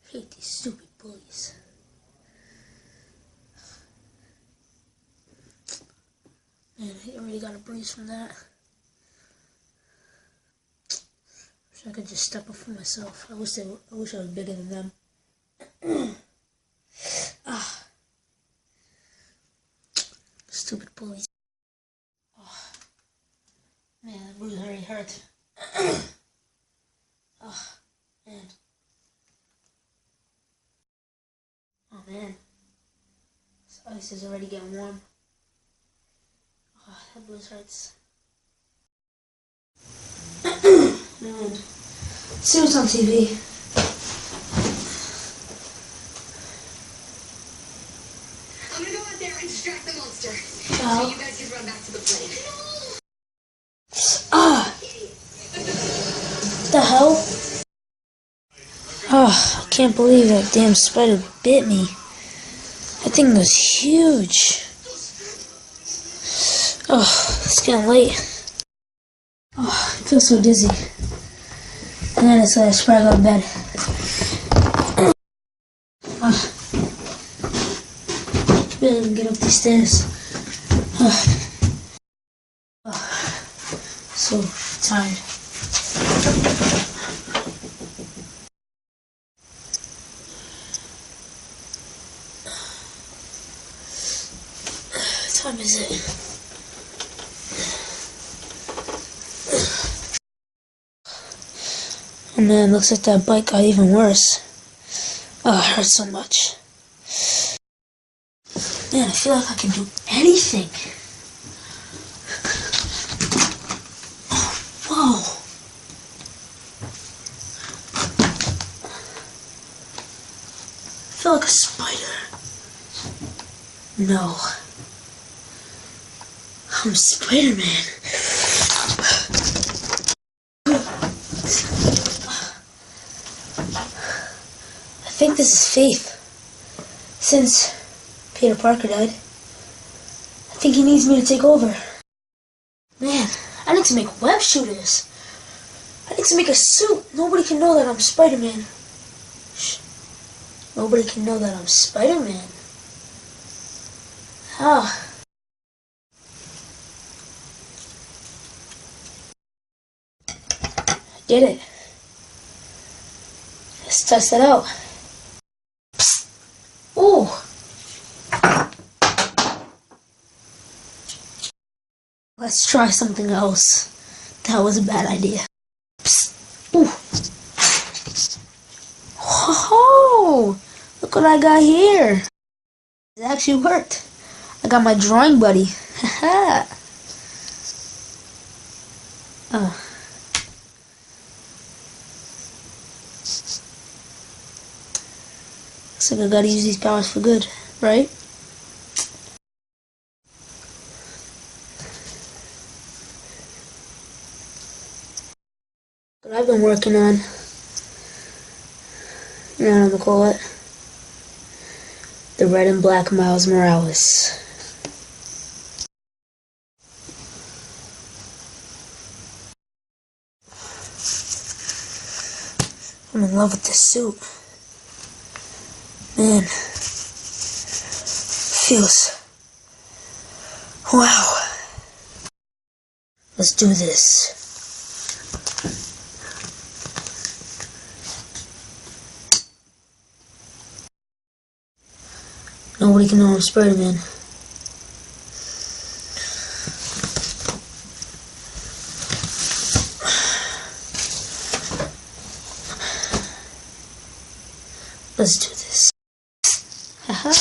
Hate these stupid bullies. Man, I already got a bruise from that. Wish I could just step up for myself. I wish I was bigger than them. Stupid bullies. Oh, man, that bruise already hurt. Oh, man. Oh, man. This ice is already getting warm. Oh, that bruise hurts. Man. See what's on TV. I'm gonna go out there and distract the monster. Oh. So you guys can run back to the plane. What the hell? Oh, I can't believe that damn spider bit me. That thing was huge. Oh, it's getting late. Oh, I feel so dizzy. And then it's like I should probably go to bed. Really even get up these stairs. So tired. What time is it? Oh man, looks like that bite got even worse. Oh, it hurts so much. Man, I feel like I can do anything. Whoa. I feel like a spider. No. I'm Spider-Man. I think this is Faith. Since Peter Parker died, I think he needs me to take over. Man, I need to make web shooters. I need to make a suit. Nobody can know that I'm Spider-Man. Shh. Nobody can know that I'm Spider-Man. How? I did it. Let's test it out. Psst. Ooh. Let's try something else. That was a bad idea. Psst. Ooh. Whoa! Look what I got here. It actually worked. I got my drawing buddy. Haha. Oh. Looks like I gotta use these powers for good, right? What I've been working on, you know what I'm gonna call it? The Red and Black Miles Morales. I'm in love with this suit. Man, feels... Wow. Let's do this. Nobody can know I'm Spider-Man. Let's do this. Haha.